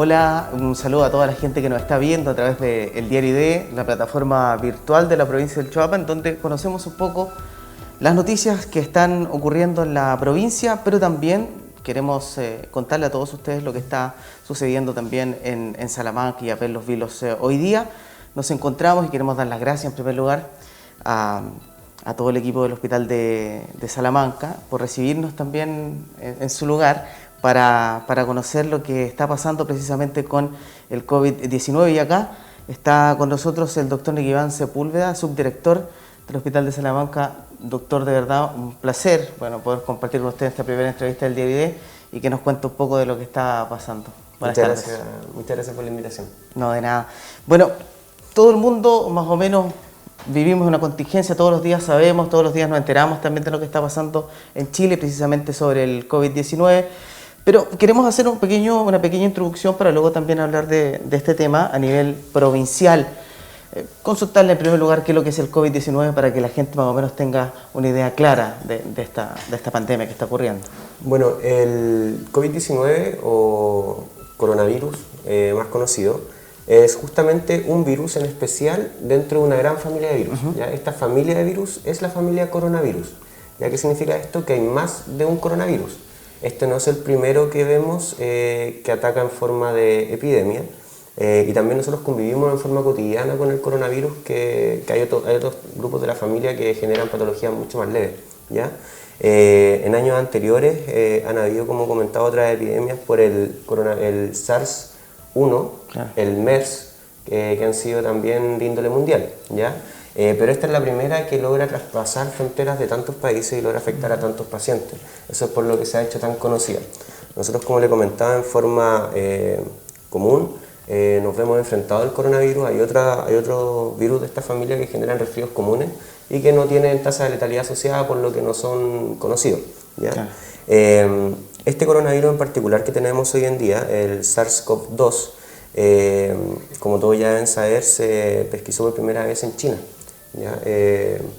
Hola, un saludo a toda la gente que nos está viendo a través de El Diario ID, la plataforma virtual de la provincia del Choapa, en donde conocemos un poco las noticias que están ocurriendo en la provincia, pero también queremos contarle a todos ustedes lo que está sucediendo también en Salamanca y a Los Vilos. Hoy día nos encontramos y queremos dar las gracias en primer lugar a todo el equipo del Hospital de Salamanca por recibirnos también en su lugar para conocer lo que está pasando precisamente con el COVID-19. Y acá está con nosotros el doctor Iván Sepúlveda, subdirector del Hospital de Salamanca. Doctor, de verdad, un placer poder compartir con usted esta primera entrevista del Diario ID y que nos cuente un poco de lo que está pasando. Muchas gracias por la invitación. No, de nada. Bueno, todo el mundo más o menos vivimos una contingencia, todos los días sabemos, todos los días nos enteramos también de lo que está pasando en Chile, precisamente sobre el COVID-19. Pero queremos hacer una pequeña introducción para luego también hablar de este tema a nivel provincial. Consultarle en primer lugar qué es lo que es el COVID-19 para que la gente más o menos tenga una idea clara de esta pandemia que está ocurriendo. Bueno, el COVID-19 o coronavirus, más conocido, es justamente un virus en especial dentro de una gran familia de virus. ¿Ya? Esta familia de virus es la familia coronavirus. ¿Ya? ¿Qué significa esto? Que hay más de un coronavirus. Este no es el primero que vemos que ataca en forma de epidemia. Y también nosotros convivimos en forma cotidiana con el coronavirus, que hay otros grupos de la familia que generan patologías mucho más leves, ¿ya? En años anteriores han habido, como comentaba, otras epidemias por el SARS-1, claro, el MERS, que han sido también de índole mundial, ¿ya? Pero esta es la primera que logra traspasar fronteras de tantos países y logra afectar a tantos pacientes. Eso es por lo que se ha hecho tan conocida. Nosotros, como le comentaba, en forma común, nos vemos enfrentados al coronavirus. Hay otros virus de esta familia que generan resfríos comunes y que no tienen tasa de letalidad asociada, por lo que no son conocidos, ¿ya? Claro. Este coronavirus en particular que tenemos hoy en día, el SARS-CoV-2, como todos ya deben saber, se pesquisó por primera vez en China, ¿ya?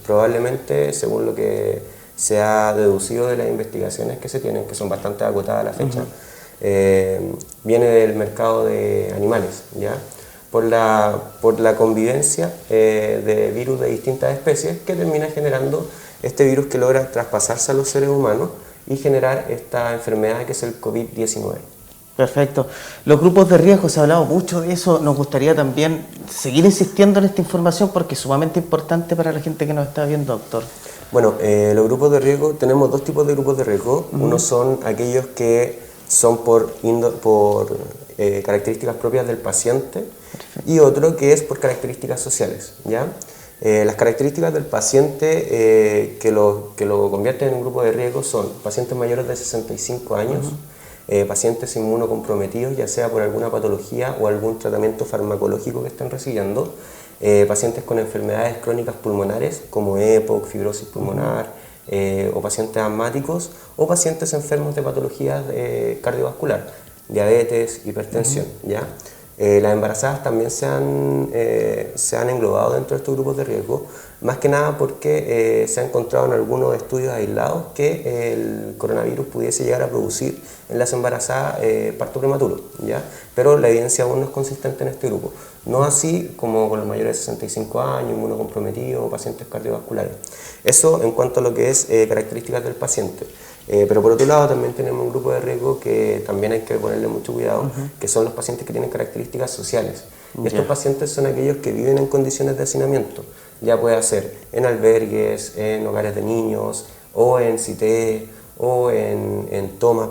Probablemente, según lo que se ha deducido de las investigaciones que se tienen, que son bastante acotadas a la fecha, viene del mercado de animales, ¿ya? Por la convivencia de virus de distintas especies que termina generando este virus que logra traspasarse a los seres humanos y generar esta enfermedad que es el COVID-19. Perfecto. Los grupos de riesgo, se ha hablado mucho de eso. Nos gustaría también seguir insistiendo en esta información porque es sumamente importante para la gente que nos está viendo, doctor. Bueno, los grupos de riesgo, tenemos dos tipos de grupos de riesgo. Uno son aquellos que son por características propias del paciente. Perfecto. Y otro que es por características sociales, ¿ya? Las características del paciente que lo convierten en un grupo de riesgo son pacientes mayores de 65 años, pacientes inmunocomprometidos, ya sea por alguna patología o algún tratamiento farmacológico que estén recibiendo, pacientes con enfermedades crónicas pulmonares como EPOC, fibrosis pulmonar, o pacientes asmáticos, o pacientes enfermos de patologías cardiovascular, diabetes, hipertensión, ¿ya? Las embarazadas también se han englobado dentro de estos grupos de riesgo, más que nada porque se ha encontrado en algunos estudios aislados que el coronavirus pudiese llegar a producir en las embarazadas parto prematuro, ¿ya? Pero la evidencia aún no es consistente en este grupo. No así como con los mayores de 65 años, inmunocomprometidos o pacientes cardiovasculares. Eso en cuanto a lo que es características del paciente. Pero por otro lado también tenemos un grupo de riesgo que también hay que ponerle mucho cuidado, que son los pacientes que tienen características sociales. Y estos pacientes son aquellos que viven en condiciones de hacinamiento, ya puede ser en albergues, en hogares de niños, o en CITE, o en tomas.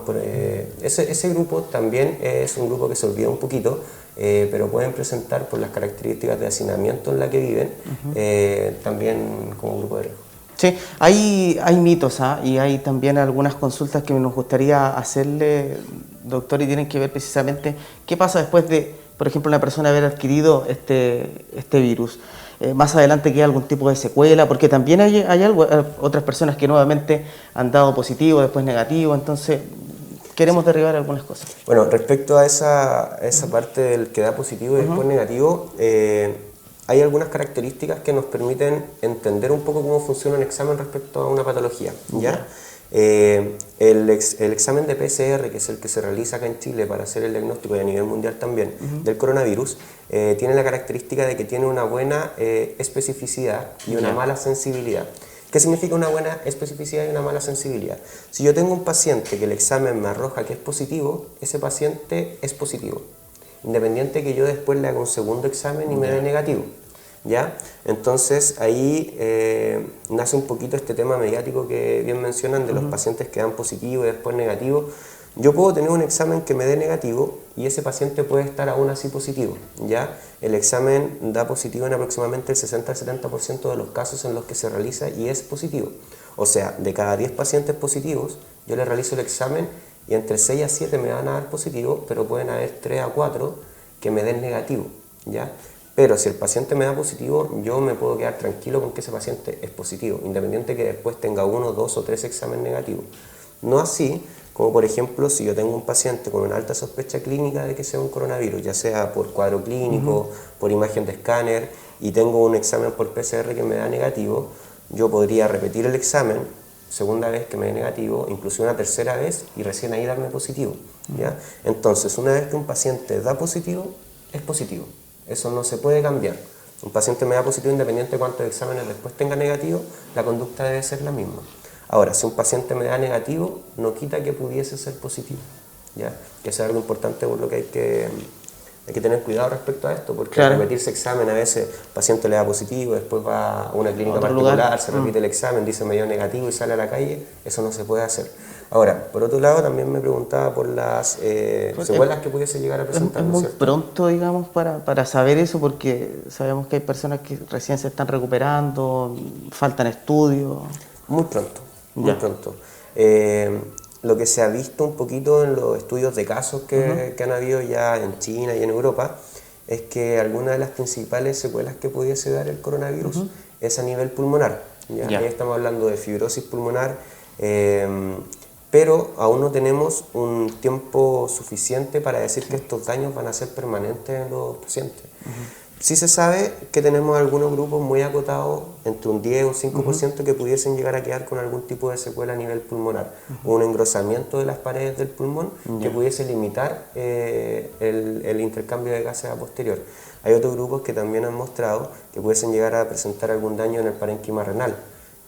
Ese grupo también es un grupo que se olvida un poquito, pero pueden presentar por las características de hacinamiento en la que viven, también como grupo de riesgo. Sí, hay mitos, y hay también algunas consultas que nos gustaría hacerle, doctor, y tienen que ver precisamente qué pasa después de, por ejemplo, una persona haber adquirido este virus. Más adelante queda algún tipo de secuela, porque también hay otras personas que nuevamente han dado positivo, después negativo, entonces queremos derribar algunas cosas. Bueno, respecto a esa parte del que da positivo y después negativo, hay algunas características que nos permiten entender un poco cómo funciona un examen respecto a una patología, ¿ya? El examen de PCR, que es el que se realiza acá en Chile para hacer el diagnóstico y a nivel mundial también del coronavirus, tiene la característica de que tiene una buena especificidad y una mala sensibilidad. ¿Qué significa una buena especificidad y una mala sensibilidad? Si yo tengo un paciente que el examen me arroja que es positivo, ese paciente es positivo, independiente que yo después le haga un segundo examen y me dé negativo. ¿Ya? Entonces ahí nace un poquito este tema mediático que bien mencionan de los pacientes que dan positivo y después negativo. Yo puedo tener un examen que me dé negativo y ese paciente puede estar aún así positivo, ¿ya? El examen da positivo en aproximadamente el 60 al 70% de los casos en los que se realiza y es positivo. O sea, de cada 10 pacientes positivos, yo le realizo el examen y entre 6 a 7 me van a dar positivo, pero pueden haber 3 a 4 que me den negativo, ¿ya? Pero si el paciente me da positivo, yo me puedo quedar tranquilo con que ese paciente es positivo, independiente que después tenga 1, 2 o 3 exámenes negativos. No así, como por ejemplo, si yo tengo un paciente con una alta sospecha clínica de que sea un coronavirus, ya sea por cuadro clínico, por imagen de escáner, y tengo un examen por PCR que me da negativo, yo podría repetir el examen, segunda vez que me dé negativo, incluso una tercera vez, y recién ahí darme positivo, ¿ya? Entonces, una vez que un paciente da positivo, es positivo. Eso no se puede cambiar. Un paciente me da positivo independiente de cuántos exámenes después tenga negativo, la conducta debe ser la misma. Ahora, si un paciente me da negativo, no quita que pudiese ser positivo, ¿ya? Que es algo importante por lo que hay que tener cuidado respecto a esto, porque al repetirse examen a veces el paciente le da positivo, después va a una clínica particular, se repite el examen, dice me dio negativo y sale a la calle, eso no se puede hacer. Ahora, por otro lado, también me preguntaba por las secuelas que pudiese llegar a presentar. Es muy pronto, digamos, para saber eso, porque sabemos que hay personas que recién se están recuperando, faltan estudios. Muy pronto, muy pronto. Lo que se ha visto un poquito en los estudios de casos que han habido ya en China y en Europa es que alguna de las principales secuelas que pudiese dar el coronavirus es a nivel pulmonar. Ahí estamos hablando de fibrosis pulmonar, pero aún no tenemos un tiempo suficiente para decir que estos daños van a ser permanentes en los pacientes. Sí se sabe que tenemos algunos grupos muy acotados, entre un 10 o un 5%, que pudiesen llegar a quedar con algún tipo de secuela a nivel pulmonar, un engrosamiento de las paredes del pulmón que pudiese limitar el intercambio de gases a posterior. Hay otros grupos que también han mostrado que pudiesen llegar a presentar algún daño en el parénquima renal,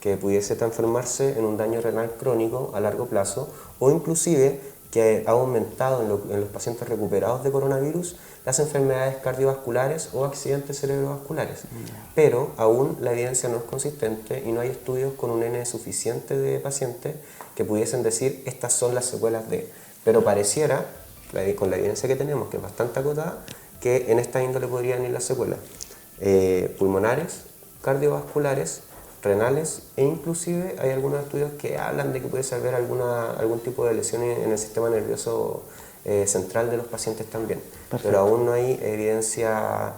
que pudiese transformarse en un daño renal crónico a largo plazo, o inclusive que ha aumentado en los pacientes recuperados de coronavirus las enfermedades cardiovasculares o accidentes cerebrovasculares. Pero aún la evidencia no es consistente y no hay estudios con un N suficiente de pacientes que pudiesen decir estas son las secuelas de. Pero pareciera, con la evidencia que tenemos, que es bastante acotada, que en esta índole podrían ir las secuelas pulmonares, cardiovasculares, renales, e inclusive hay algunos estudios que hablan de que puede haber algún tipo de lesión en el sistema nervioso central de los pacientes también. Perfecto. Pero aún no hay evidencia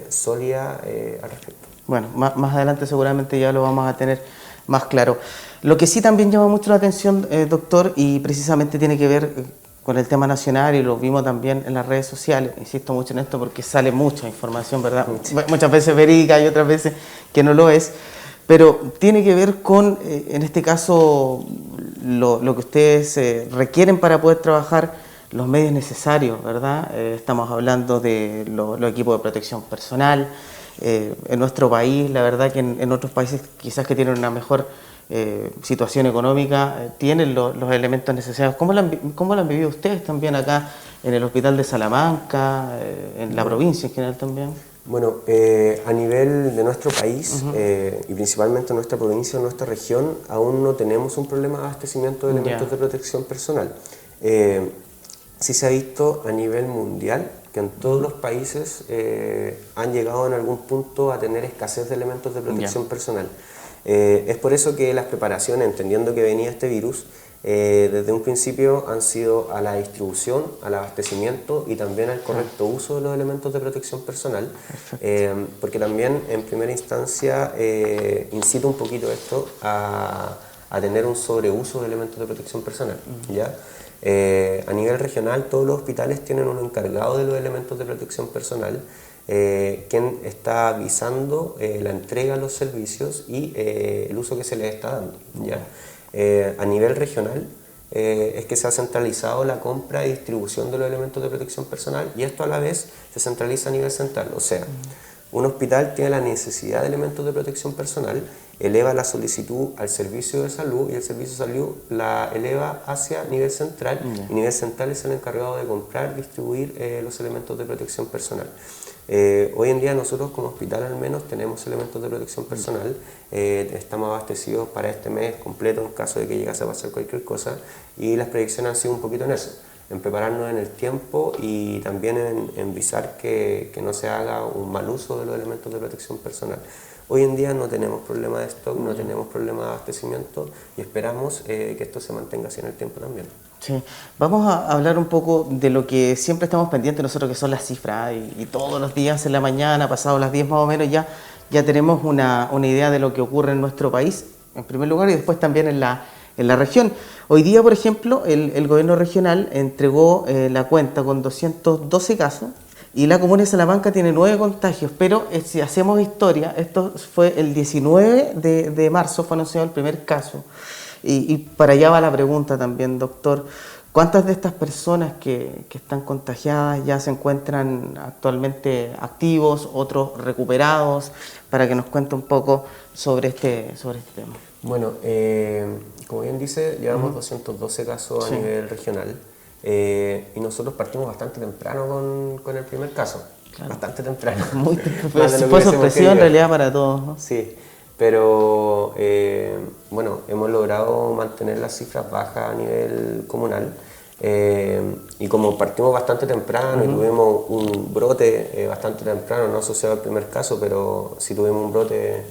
sólida al respecto. Bueno, más adelante seguramente ya lo vamos a tener más claro. Lo que sí también llama mucho la atención, doctor, y precisamente tiene que ver con el tema nacional, y lo vimos también en las redes sociales, insisto mucho en esto porque sale mucha información, ¿verdad? Sí. Muchas veces verídica y otras veces que no lo es, pero tiene que ver con, en este caso, lo que ustedes requieren para poder trabajar, los medios necesarios, ¿verdad? Estamos hablando de los equipos de protección personal. En nuestro país, la verdad que en otros países quizás que tienen una mejor situación económica, tienen los elementos necesarios. ¿Cómo lo han vivido ustedes también acá en el Hospital de Salamanca, en la provincia en general también? Bueno, a nivel de nuestro país y principalmente en nuestra provincia, en nuestra región, aún no tenemos un problema de abastecimiento de elementos de protección personal. Sí se ha visto a nivel mundial que en todos los países han llegado en algún punto a tener escasez de elementos de protección personal. Es por eso que las preparaciones, entendiendo que venía este virus, desde un principio han sido a la distribución, al abastecimiento y también al correcto uso de los elementos de protección personal, porque también en primera instancia incita un poquito esto a tener un sobreuso de elementos de protección personal, ¿ya? A nivel regional todos los hospitales tienen un encargado de los elementos de protección personal, quien está avisando la entrega de los servicios y el uso que se les está dando, ¿ya? A nivel regional es que se ha centralizado la compra y distribución de los elementos de protección personal, y esto a la vez se centraliza a nivel central. O sea, un hospital tiene la necesidad de elementos de protección personal, eleva la solicitud al servicio de salud, y el servicio de salud la eleva hacia nivel central, y nivel central es el encargado de comprar, distribuir los elementos de protección personal. Hoy en día nosotros como hospital al menos tenemos elementos de protección personal, estamos abastecidos para este mes completo en caso de que llegase a pasar cualquier cosa, y las predicciones han sido un poquito en eso, en prepararnos en el tiempo y también en visar que no se haga un mal uso de los elementos de protección personal. Hoy en día no tenemos problema de stock, no tenemos problema de abastecimiento, y esperamos que esto se mantenga así en el tiempo también. Sí. Vamos a hablar un poco de lo que siempre estamos pendientes nosotros, que son las cifras, y todos los días en la mañana, pasados las 10 más o menos, ya tenemos una idea de lo que ocurre en nuestro país, en primer lugar, y después también en la región. Hoy día, por ejemplo, el gobierno regional entregó la cuenta con 212 casos, y la comuna de Salamanca tiene 9 contagios, pero si hacemos historia, esto fue el 19 de marzo, fue anunciado el primer caso. Y para allá va la pregunta también, doctor. ¿Cuántas de estas personas que están contagiadas ya se encuentran actualmente activos, otros recuperados? Para que nos cuente un poco sobre este tema. Bueno, como bien dice, llevamos 212 casos a nivel regional, y nosotros partimos bastante temprano con el primer caso. Claro. Bastante temprano. Muy fue sorpresiva en realidad para todos, ¿no? Sí. Pero bueno, hemos logrado mantener las cifras bajas a nivel comunal, y como partimos bastante temprano y tuvimos un brote bastante temprano, no asociado al primer caso, pero sí tuvimos un brote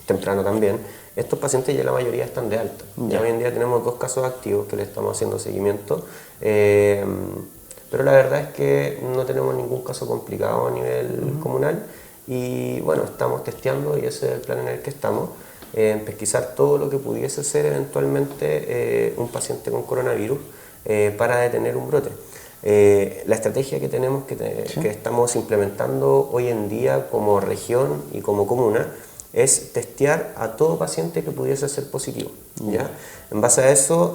temprano también, estos pacientes ya la mayoría están de alta. Ya hoy en día tenemos 2 casos activos que le estamos haciendo seguimiento, pero la verdad es que no tenemos ningún caso complicado a nivel comunal. Y bueno, estamos testeando, y ese es el plan en el que estamos, en pesquisar todo lo que pudiese ser eventualmente un paciente con coronavirus para detener un brote. La estrategia que tenemos, que estamos implementando hoy en día como región y como comuna, es testear a todo paciente que pudiese ser positivo, ¿ya? En base a eso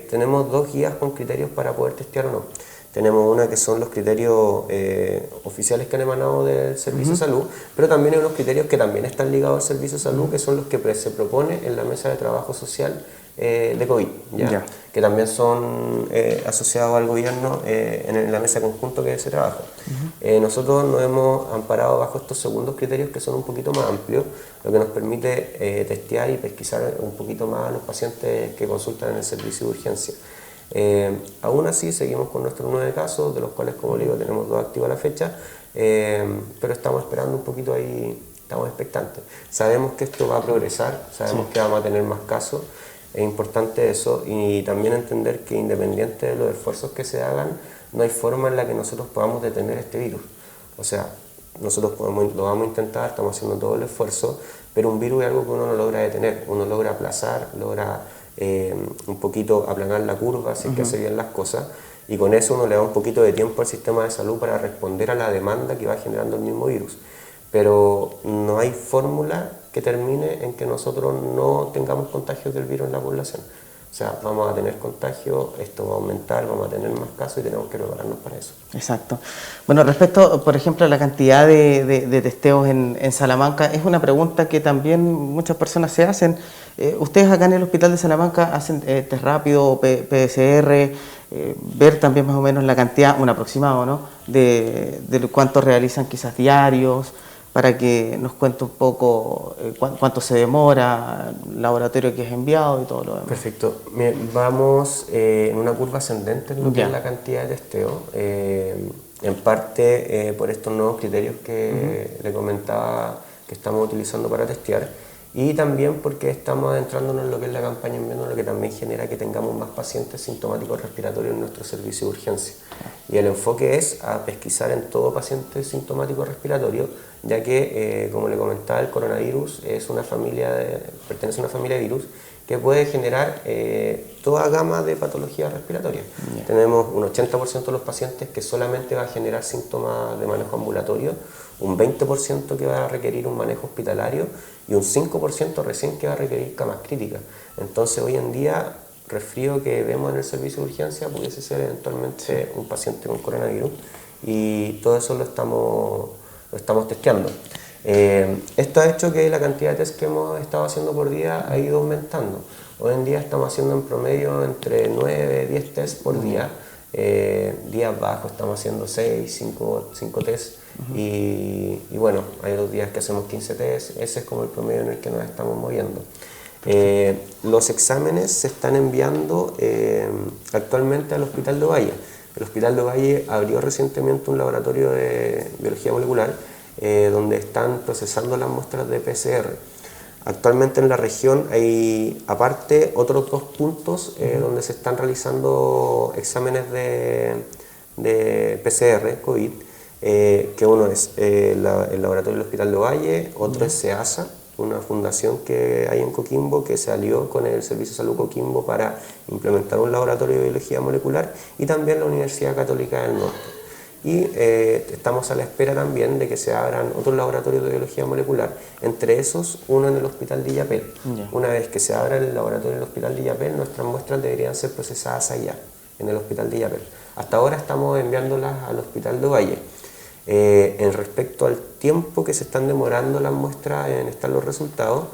tenemos 2 guías con criterios para poder testear o no. Tenemos una que son los criterios oficiales que han emanado del Servicio de Salud, pero también hay unos criterios que también están ligados al Servicio de Salud, que son los que se propone en la Mesa de Trabajo Social de COVID, que también son asociados al gobierno en la mesa conjunto que se trabaja. Nosotros nos hemos amparado bajo estos segundos criterios, que son un poquito más amplios, lo que nos permite testear y pesquisar un poquito más a los pacientes que consultan en el servicio de urgencia. Aún así seguimos con nuestros 9 casos, de los cuales, como le digo, tenemos 2 activos a la fecha, pero estamos esperando un poquito ahí, estamos expectantes. Sabemos que esto va a progresar, sabemos que vamos a tener más casos, es importante eso, y también entender que independiente de los esfuerzos que se hagan, no hay forma en la que nosotros podamos detener este virus. O sea, nosotros lo vamos a intentar, estamos haciendo todo el esfuerzo, pero un virus es algo que uno no logra detener, uno logra aplazar, logra un poquito aplanar la curva, si es que hace bien las cosas, y con eso uno le da un poquito de tiempo al sistema de salud para responder a la demanda que va generando el mismo virus. Pero no hay fórmula que termine en que nosotros no tengamos contagios del virus en la población. O sea, vamos a tener contagio, esto va a aumentar, vamos a tener más casos, y tenemos que prepararnos para eso. Exacto. Bueno, respecto, por ejemplo, a la cantidad de testeos en Salamanca, es una pregunta que también muchas personas se hacen. Ustedes acá en el Hospital de Salamanca hacen test rápido, PCR, ver también más o menos la cantidad, un aproximado, ¿no?, de cuánto realizan quizás diarios, para que nos cuente un poco cuánto se demora, el laboratorio que es enviado y todo lo demás. Perfecto. Vamos en una curva ascendente en lo que es la cantidad de testeo, en parte por estos nuevos criterios que le comentaba que estamos utilizando para testear, y también porque estamos adentrándonos en lo que es la campaña invierno, lo que también genera que tengamos más pacientes sintomáticos respiratorios en nuestro servicio de urgencia. Y el enfoque es a pesquisar en todo paciente sintomático respiratorio, ya que, como le comentaba, el coronavirus es pertenece a una familia de virus que puede generar toda gama de patologías respiratorias. Tenemos un 80% de los pacientes que solamente va a generar síntomas de manejo ambulatorio, un 20% que va a requerir un manejo hospitalario y un 5% recién que va a requerir camas críticas. Entonces hoy en día, resfrío que vemos en el servicio de urgencia pudiese ser eventualmente un paciente con coronavirus, y todo eso lo estamos testeando. Esto ha hecho que la cantidad de test que hemos estado haciendo por día ha ido aumentando. Hoy en día estamos haciendo en promedio entre 9 y 10 test por día. Días bajos estamos haciendo 6, 5 test. Y bueno, hay otros días que hacemos 15 test. Ese es como el promedio en el que nos estamos moviendo. Los exámenes se están enviando actualmente al Hospital de Ovalle. El Hospital de Ovalle abrió recientemente un laboratorio de biología molecular donde están procesando las muestras de PCR. Actualmente en la región hay aparte otros 2 puntos donde se están realizando exámenes de PCR COVID, que uno es el laboratorio del Hospital de Ovalle, otro es SEASA, una fundación que hay en Coquimbo que se alió con el Servicio de Salud Coquimbo para implementar un laboratorio de biología molecular, y también la Universidad Católica del Norte. Y estamos a la espera también de que se abran otros laboratorios de biología molecular, entre esos uno en el Hospital de Illapel. Una vez que se abra el laboratorio en el Hospital de Illapel, nuestras muestras deberían ser procesadas allá, en el Hospital de Illapel. Hasta ahora estamos enviándolas al Hospital de Ovalle. En respecto al tiempo que se están demorando las muestras en estar los resultados,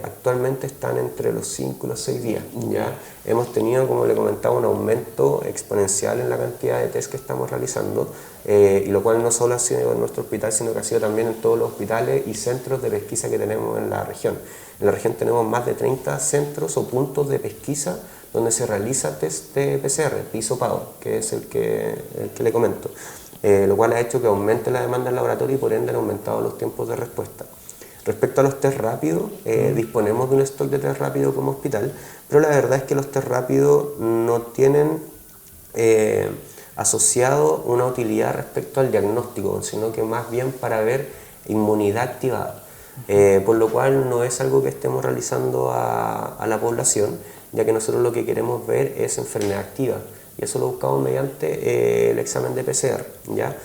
actualmente están entre los 5 y los 6 días. ¿Ya? Hemos tenido, como le comentaba, un aumento exponencial en la cantidad de test que estamos realizando, y lo cual no solo ha sido en nuestro hospital, sino que ha sido también en todos los hospitales y centros de pesquisa que tenemos en la región. En la región tenemos más de 30 centros o puntos de pesquisa donde se realiza test de PCR, hisopado, que es el que le comento. Lo cual ha hecho que aumente la demanda del laboratorio y por ende han aumentado los tiempos de respuesta. Respecto a los test rápidos, disponemos de un stock de test rápido como hospital, pero la verdad es que los test rápidos no tienen asociado una utilidad respecto al diagnóstico, sino que más bien para ver inmunidad activada, por lo cual no es algo que estemos realizando a la población, ya que nosotros lo que queremos ver es enfermedad activa, y eso lo buscamos mediante el examen de PCR, ¿ya?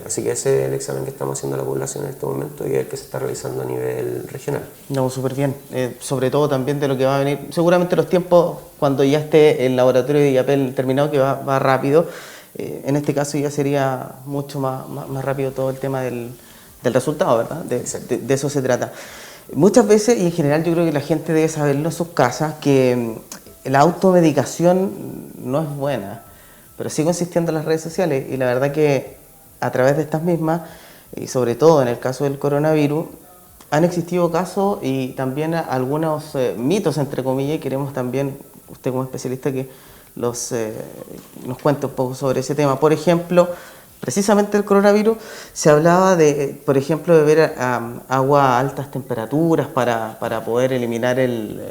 Así que ese es el examen que estamos haciendo a la población en este momento y el que se está realizando a nivel regional. No, súper bien. Sobre todo también de lo que va a venir. Seguramente los tiempos, cuando ya esté el laboratorio de Illapel terminado, que va rápido, en este caso ya sería mucho más rápido todo el tema del resultado, ¿verdad? De eso se trata. Muchas veces, y en general yo creo que la gente debe saberlo en sus casas, que la automedicación no es buena, pero sigo insistiendo en las redes sociales, y la verdad que a través de estas mismas, y sobre todo en el caso del coronavirus, han existido casos y también algunos mitos, entre comillas, y queremos también, usted como especialista, que nos cuente un poco sobre ese tema. Por ejemplo, precisamente el coronavirus, se hablaba de, por ejemplo, beber agua a altas temperaturas para poder eliminar el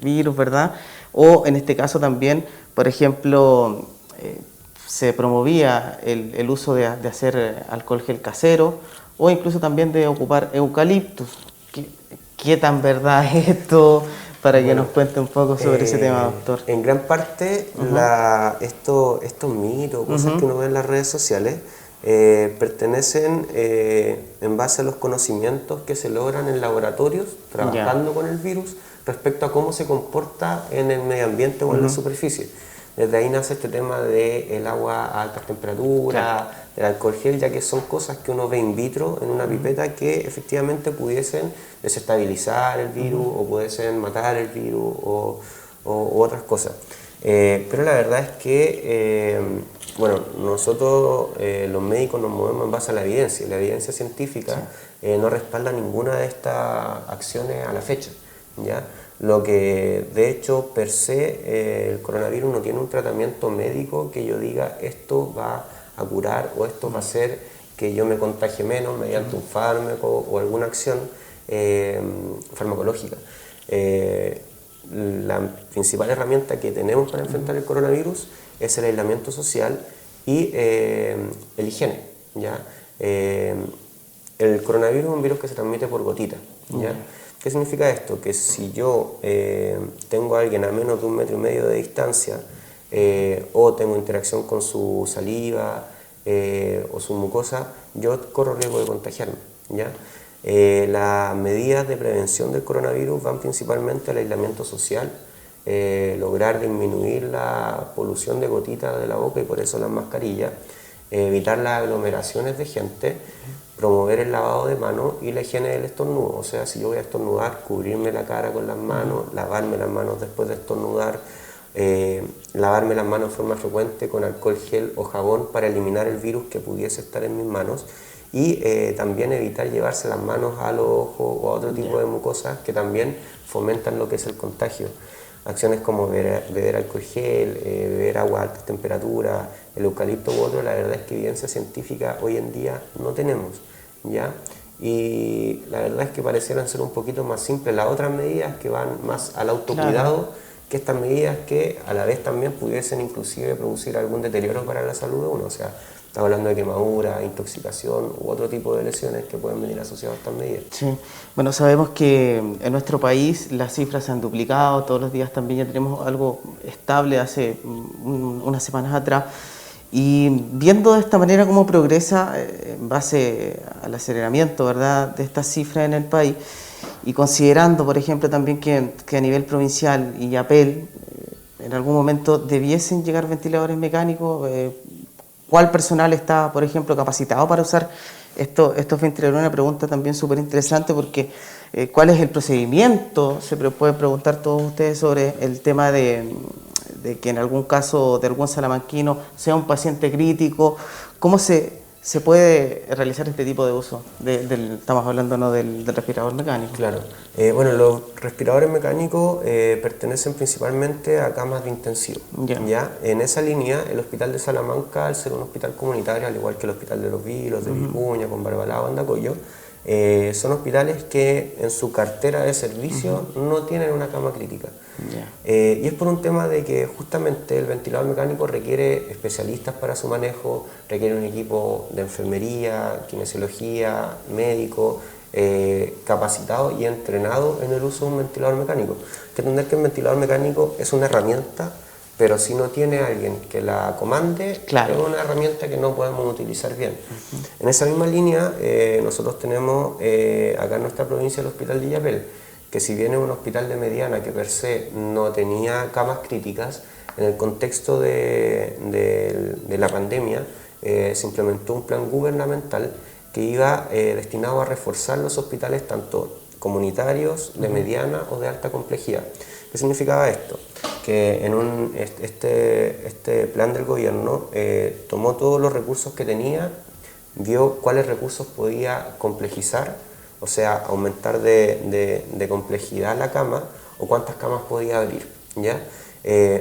virus, ¿verdad? O en este caso también, por ejemplo, se promovía el uso de hacer alcohol gel casero, o incluso también de ocupar eucaliptus. ¿Qué tan verdad es esto? Para que nos cuente un poco sobre ese tema, doctor. En gran parte, estos mitos, cosas que uno ve en las redes sociales, pertenecen en base a los conocimientos que se logran en laboratorios, trabajando con el virus, respecto a cómo se comporta en el medio ambiente o en la superficie. Desde ahí nace este tema del agua a altas temperaturas, del alcohol gel, ya que son cosas que uno ve in vitro en una pipeta que efectivamente pudiesen desestabilizar el virus o pudiesen matar el virus o otras cosas. Pero la verdad es que, bueno, nosotros los médicos nos movemos en base a la evidencia, y la evidencia científica no respalda ninguna de estas acciones a la fecha, ¿ya? Lo que de hecho per se el coronavirus no tiene un tratamiento médico que yo diga esto va a curar o esto va a hacer que yo me contagie menos mediante un fármaco o alguna acción farmacológica. La principal herramienta que tenemos para enfrentar el coronavirus es el aislamiento social y el higiene, ¿ya? El coronavirus es un virus que se transmite por gotita, ¿ya? ¿Qué significa esto? Que si yo tengo a alguien a menos de 1,5 metros de distancia o tengo interacción con su saliva o su mucosa, yo corro riesgo de contagiarme, ¿ya? Las medidas de prevención del coronavirus van principalmente al aislamiento social, lograr disminuir la polución de gotitas de la boca y por eso las mascarillas, evitar las aglomeraciones de gente, promover el lavado de manos y la higiene del estornudo. O sea, si yo voy a estornudar, cubrirme la cara con las manos, lavarme las manos después de estornudar, lavarme las manos de forma frecuente con alcohol gel o jabón para eliminar el virus que pudiese estar en mis manos y también evitar llevarse las manos a los ojos o a otro tipo de mucosas que también fomentan lo que es el contagio. Acciones como beber alcohol gel, beber agua a altas temperaturas, el eucalipto u otro, la verdad es que evidencia científica hoy en día no tenemos, ¿ya? Y la verdad es que parecieran ser un poquito más simples las otras medidas que van más al autocuidado, que estas medidas que a la vez también pudiesen inclusive producir algún deterioro para la salud de uno. O sea, estamos hablando de quemadura, intoxicación u otro tipo de lesiones que pueden venir asociadas a estas medidas. Sí, bueno, sabemos que en nuestro país las cifras se han duplicado, todos los días también ya tenemos algo estable hace unas semanas atrás. Y viendo de esta manera cómo progresa en base al aceleramiento, ¿verdad?, de estas cifras en el país, y considerando, por ejemplo, también que a nivel provincial y Yapel en algún momento debiesen llegar ventiladores mecánicos, ¿cuál personal está, por ejemplo, capacitado para usar estos ventiladores? Una pregunta también súper interesante porque ¿cuál es el procedimiento? Se pueden preguntar todos ustedes sobre el tema de que en algún caso de algún salamanquino sea un paciente crítico. ¿Cómo se puede realizar este tipo de uso? Estamos hablando, ¿no?, del respirador mecánico. Claro. Bueno, los respiradores mecánicos pertenecen principalmente a camas de intensivo. ¿Ya? En esa línea, el Hospital de Salamanca, al ser un hospital comunitario, al igual que el Hospital de los Vilos, de Vicuña, con Barbalao, Andacollo, son hospitales que en su cartera de servicio no tienen una cama crítica. Y es por un tema de que justamente el ventilador mecánico requiere especialistas para su manejo, requiere un equipo de enfermería, kinesiología, médico, capacitado y entrenado en el uso de un ventilador mecánico. Hay que entender que el ventilador mecánico es una herramienta, pero si no tiene alguien que la comande, claro, es una herramienta que no podemos utilizar bien. En esa misma línea, nosotros tenemos acá en nuestra provincia el Hospital de Yapel, que si bien es un hospital de mediana que per se no tenía camas críticas, en el contexto de la pandemia se implementó un plan gubernamental que iba destinado a reforzar los hospitales tanto comunitarios, de mediana o de alta complejidad. ¿Qué significaba esto? Que en este plan del gobierno tomó todos los recursos que tenía, vio cuáles recursos podía complejizar, o sea, aumentar de complejidad la cama o cuántas camas podía abrir, ¿ya?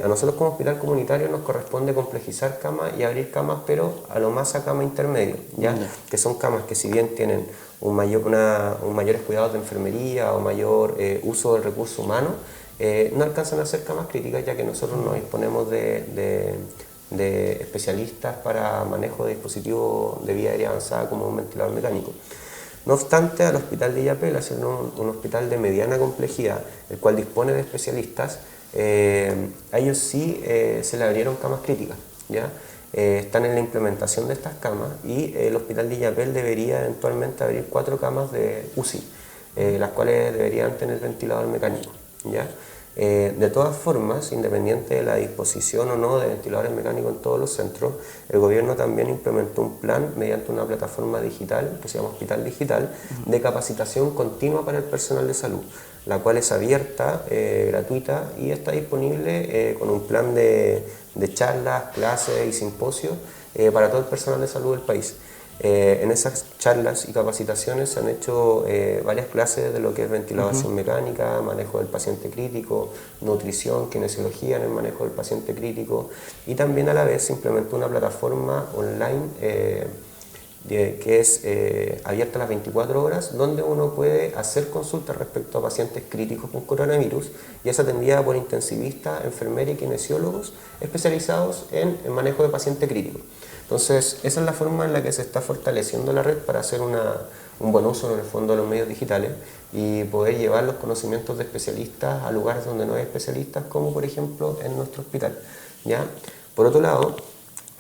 A nosotros como hospital comunitario nos corresponde complejizar camas y abrir camas, pero a lo más a cama intermedio, ¿ya? Que son camas que si bien tienen mayores cuidados de enfermería o mayor uso del recurso humano, no alcanzan a ser camas críticas, ya que nosotros no disponemos de especialistas para manejo de dispositivos de vía aérea avanzada como un ventilador mecánico. No obstante, al Hospital de Yapel, al ser un hospital de mediana complejidad, el cual dispone de especialistas, a ellos sí se le abrieron camas críticas, ¿ya? Están en la implementación de estas camas y el Hospital de Yapel debería eventualmente abrir 4 camas de UCI, las cuales deberían tener ventilador mecánico, ¿ya? De todas formas, independiente de la disposición o no de ventiladores mecánicos en todos los centros, el gobierno también implementó un plan mediante una plataforma digital que se llama Hospital Digital de capacitación continua para el personal de salud, la cual es abierta, gratuita y está disponible con un plan de charlas, clases y simposios para todo el personal de salud del país. En esas charlas y capacitaciones se han hecho varias clases de lo que es ventilación mecánica, manejo del paciente crítico, nutrición, kinesiología en el manejo del paciente crítico, y también a la vez se implementó una plataforma online que es abierta a las 24 horas, donde uno puede hacer consultas respecto a pacientes críticos con coronavirus y es atendida por intensivistas, enfermeras y kinesiólogos especializados en el manejo de paciente crítico. Entonces, esa es la forma en la que se está fortaleciendo la red para hacer un buen uso en el fondo de los medios digitales y poder llevar los conocimientos de especialistas a lugares donde no hay especialistas, como por ejemplo en nuestro hospital, ¿ya? Por otro lado,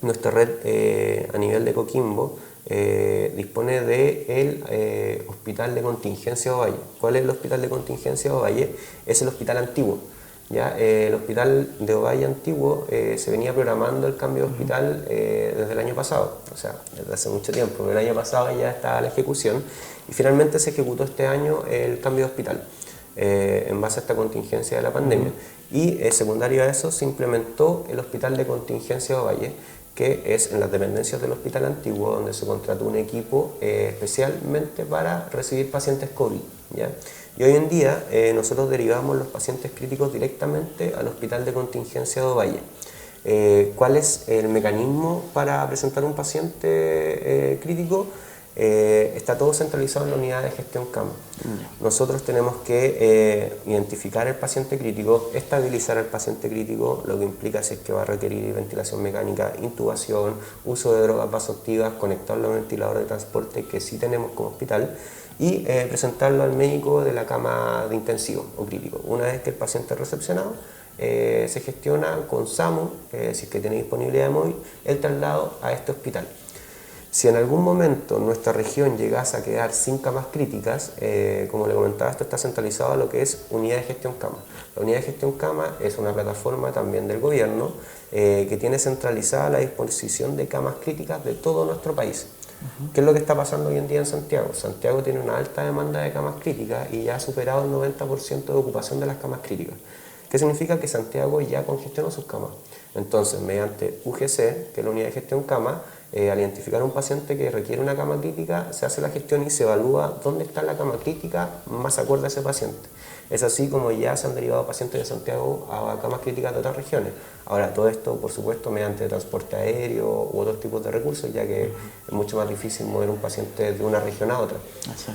nuestra red a nivel de Coquimbo dispone del Hospital de Contingencia Ovalle. ¿Cuál es el Hospital de Contingencia Ovalle? Es el hospital antiguo. ¿Ya? El hospital de Ovalle antiguo se venía programando el cambio de hospital desde el año pasado, o sea, desde hace mucho tiempo, pero el año pasado ya estaba la ejecución y finalmente se ejecutó este año el cambio de hospital en base a esta contingencia de la pandemia. Y secundario a eso se implementó el Hospital de Contingencia de Ovalle, que es en las dependencias del hospital antiguo, donde se contrató un equipo especialmente para recibir pacientes COVID, ¿ya? Y hoy en día nosotros derivamos los pacientes críticos directamente al Hospital de Contingencia de Ovalle. ¿Cuál es el mecanismo para presentar un paciente crítico? Está todo centralizado en la unidad de gestión cama. Nosotros tenemos que identificar el paciente crítico, estabilizar al paciente crítico, lo que implica si es que va a requerir ventilación mecánica, intubación, uso de drogas vasoactivas, conectarlo a un ventilador de transporte que sí tenemos como hospital y presentarlo al médico de la cama de intensivo o crítico. Una vez que el paciente es recepcionado, se gestiona con SAMU, si es que tiene disponibilidad de móvil, el traslado a este hospital. Si en algún momento nuestra región llegase a quedar sin camas críticas, como le comentaba, esto está centralizado a lo que es unidad de gestión cama. La unidad de gestión cama es una plataforma también del gobierno que tiene centralizada la disposición de camas críticas de todo nuestro país. ¿Qué es lo que está pasando hoy en día en Santiago? Santiago tiene una alta demanda de camas críticas y ya ha superado el 90% de ocupación de las camas críticas. ¿Qué significa? Que Santiago ya congestionó sus camas. Entonces, mediante UGC, que es la unidad de gestión cama, al identificar un paciente que requiere una cama crítica, se hace la gestión y se evalúa dónde está la cama crítica más acorde a ese paciente. Es así como ya se han derivado pacientes de Santiago a camas críticas de otras regiones. Ahora, todo esto, por supuesto, mediante transporte aéreo u otros tipos de recursos, ya que es mucho más difícil mover un paciente de una región a otra.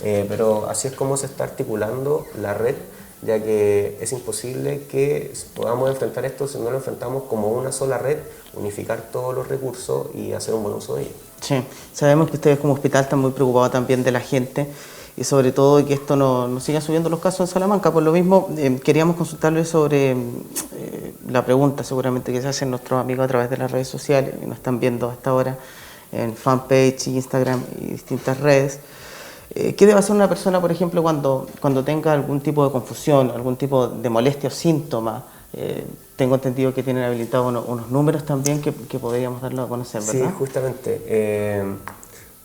Pero así es como se está articulando la red, ya que es imposible que podamos enfrentar esto si no lo enfrentamos como una sola red, unificar todos los recursos y hacer un buen uso de ellos. Sí, sabemos que ustedes como hospital están muy preocupados también de la gente y sobre todo que esto no siga subiendo los casos en Salamanca. Por lo mismo, queríamos consultarles sobre la pregunta seguramente que se hacen nuestros amigos a través de las redes sociales, que nos están viendo hasta ahora en fanpage, Instagram y distintas redes. ¿Qué debe hacer una persona, por ejemplo, cuando tenga algún tipo de confusión, algún tipo de molestia o síntoma? Tengo entendido que tienen habilitados unos números también que podríamos darlo a conocer, ¿verdad? Sí, justamente.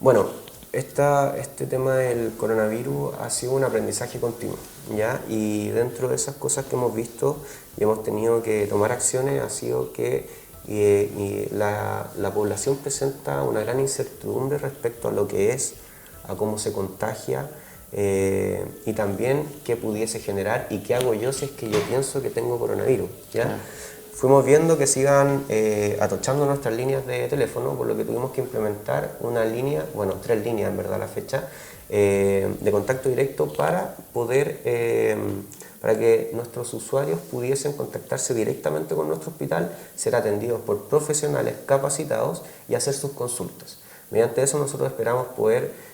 Bueno, este tema del coronavirus ha sido un aprendizaje continuo, ¿ya? Y dentro de esas cosas que hemos visto y hemos tenido que tomar acciones ha sido que la población presenta una gran incertidumbre respecto a lo que es, a cómo se contagia y también qué pudiese generar y qué hago yo si es que yo pienso que tengo coronavirus, ¿ya? Claro. Fuimos viendo que sigan atochando nuestras líneas de teléfono, por lo que tuvimos que implementar una línea, bueno, 3 líneas en verdad a la fecha, de contacto directo para poder, para que nuestros usuarios pudiesen contactarse directamente con nuestro hospital, ser atendidos por profesionales capacitados y hacer sus consultas. Mediante eso nosotros esperamos poder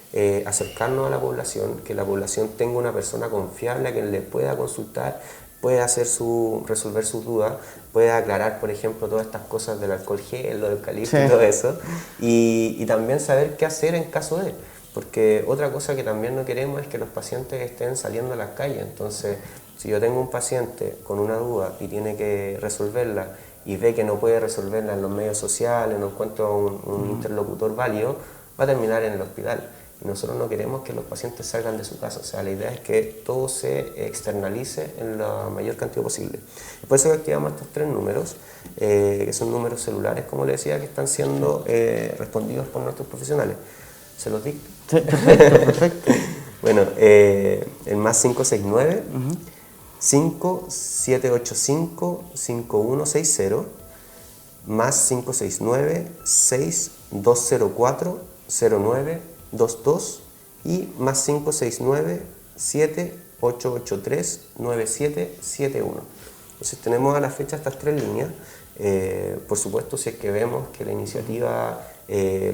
acercarnos a la población, que la población tenga una persona confiable a quien le pueda consultar, pueda resolver sus dudas, pueda aclarar, por ejemplo, todas estas cosas del alcohol gel, lo del eucalipto y todo eso, y también saber qué hacer en caso de, porque otra cosa que también no queremos es que los pacientes estén saliendo a las calles. Entonces, si yo tengo un paciente con una duda y tiene que resolverla y ve que no puede resolverla en los medios sociales, no encuentra un interlocutor válido, va a terminar en el hospital. Y nosotros no queremos que los pacientes salgan de su casa, o sea, la idea es que todo se externalice en la mayor cantidad posible. Y por eso activamos estos 3 números, que son números celulares, como les decía, que están siendo respondidos por nuestros profesionales. ¿Se los dicto? Sí, perfecto, perfecto. Bueno, el más 569, 5785 5160, más 569 6204 0922 y más 569-7883-9771. Entonces tenemos a la fecha estas 3 líneas. Por supuesto, si es que vemos que la iniciativa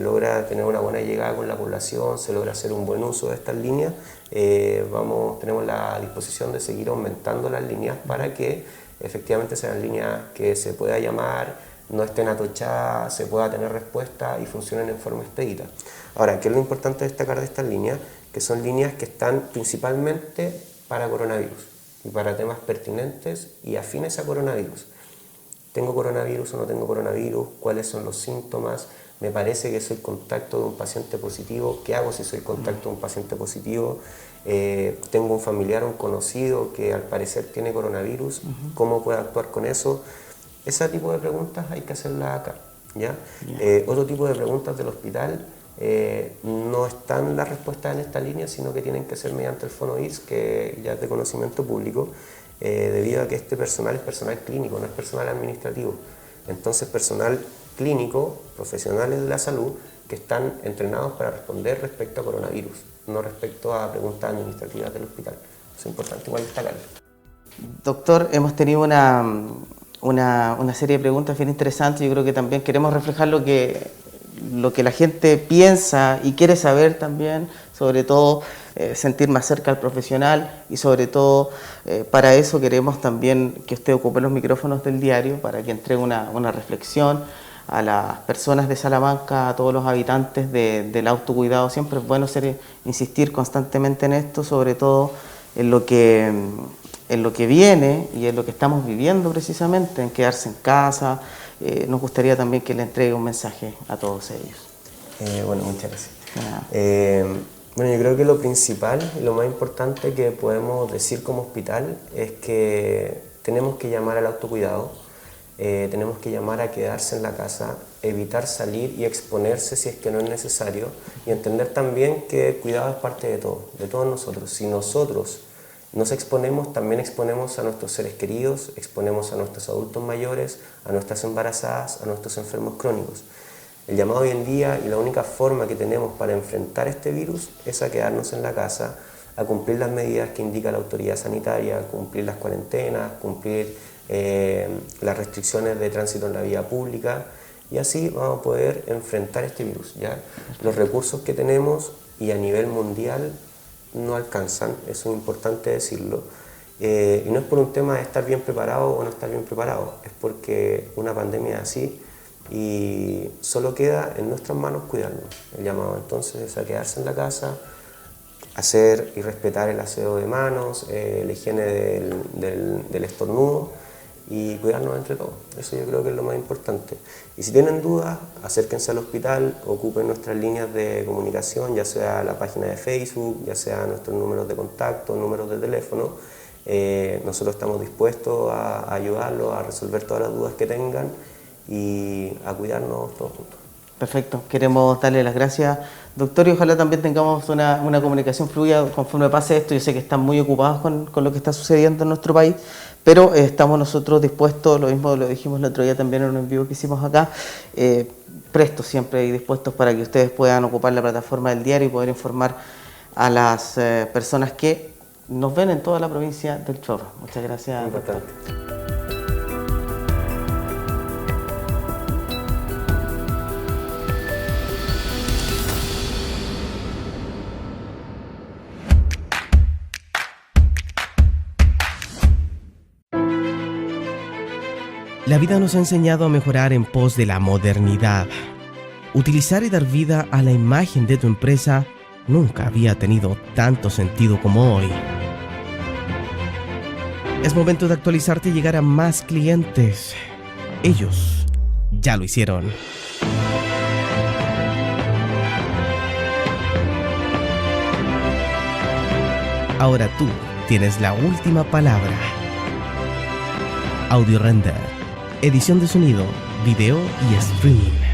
logra tener una buena llegada con la población, se logra hacer un buen uso de estas líneas, tenemos la disposición de seguir aumentando las líneas para que efectivamente sean líneas que se pueda llamar no estén atochadas, se pueda tener respuesta y funcionen en forma expedita. Ahora, ¿qué es lo importante destacar de estas líneas? Que son líneas que están principalmente para coronavirus y para temas pertinentes y afines a coronavirus. ¿Tengo coronavirus o no tengo coronavirus? ¿Cuáles son los síntomas? Me parece que soy contacto de un paciente positivo. ¿Qué hago si soy contacto de un paciente positivo? Tengo un familiar o un conocido que al parecer tiene coronavirus. ¿Cómo puedo actuar con eso? Ese tipo de preguntas hay que hacerlas acá, ¿ya? Otro tipo de preguntas del hospital, no están las respuestas en esta línea, sino que tienen que ser mediante el FONOIS, que ya es de conocimiento público, debido a que este personal es personal clínico, no es personal administrativo. Entonces, personal clínico, profesionales de la salud, que están entrenados para responder respecto a coronavirus, no respecto a preguntas administrativas del hospital. Eso es importante igual destacarlo. Doctor, hemos tenido una serie de preguntas bien interesantes. Yo creo que también queremos reflejar lo que la gente piensa y quiere saber también, sobre todo sentir más cerca al profesional, y sobre todo para eso queremos también que usted ocupe los micrófonos del diario para que entregue una reflexión a las personas de Salamanca, a todos los habitantes del autocuidado. Siempre es bueno insistir constantemente en esto, sobre todo en lo que viene y en lo que estamos viviendo precisamente, en quedarse en casa. Nos gustaría también que le entregue un mensaje a todos ellos. Bueno, muchas gracias. Bueno, yo creo que lo principal y lo más importante que podemos decir como hospital es que tenemos que llamar al autocuidado, tenemos que llamar a quedarse en la casa, evitar salir y exponerse si es que no es necesario, y entender también que el cuidado es parte de todos nosotros. Si nosotros nos exponemos, también exponemos a nuestros seres queridos, exponemos a nuestros adultos mayores, a nuestras embarazadas, a nuestros enfermos crónicos. El llamado hoy en día y la única forma que tenemos para enfrentar este virus es a quedarnos en la casa, a cumplir las medidas que indica la autoridad sanitaria, cumplir las cuarentenas, cumplir las restricciones de tránsito en la vía pública, y así vamos a poder enfrentar este virus, ¿ya? Los recursos que tenemos y a nivel mundial no alcanzan, eso es importante decirlo, y no es por un tema de estar bien preparado o no estar bien preparado, es porque una pandemia es así y solo queda en nuestras manos cuidarnos. El llamado entonces es a quedarse en la casa, hacer y respetar el aseo de manos, la higiene del estornudo y cuidarnos entre todos. Eso yo creo que es lo más importante. Y si tienen dudas, acérquense al hospital, ocupen nuestras líneas de comunicación, ya sea la página de Facebook, ya sea nuestros números de contacto, números de teléfono. Nosotros estamos dispuestos a ayudarlos a resolver todas las dudas que tengan y a cuidarnos todos juntos. Perfecto, queremos darle las gracias, doctor, y ojalá también tengamos una comunicación fluida conforme pase esto. Yo sé que están muy ocupados con lo que está sucediendo en nuestro país, pero estamos nosotros dispuestos, lo mismo lo dijimos el otro día también en un envío que hicimos acá, prestos siempre y dispuestos para que ustedes puedan ocupar la plataforma del diario y poder informar a las personas que nos ven en toda la provincia del Chorro. Muchas gracias, doctor. La vida nos ha enseñado a mejorar en pos de la modernidad. Utilizar y dar vida a la imagen de tu empresa nunca había tenido tanto sentido como hoy. Es momento de actualizarte y llegar a más clientes. Ellos ya lo hicieron. Ahora tú tienes la última palabra. Audio Render, edición de sonido, video y streaming.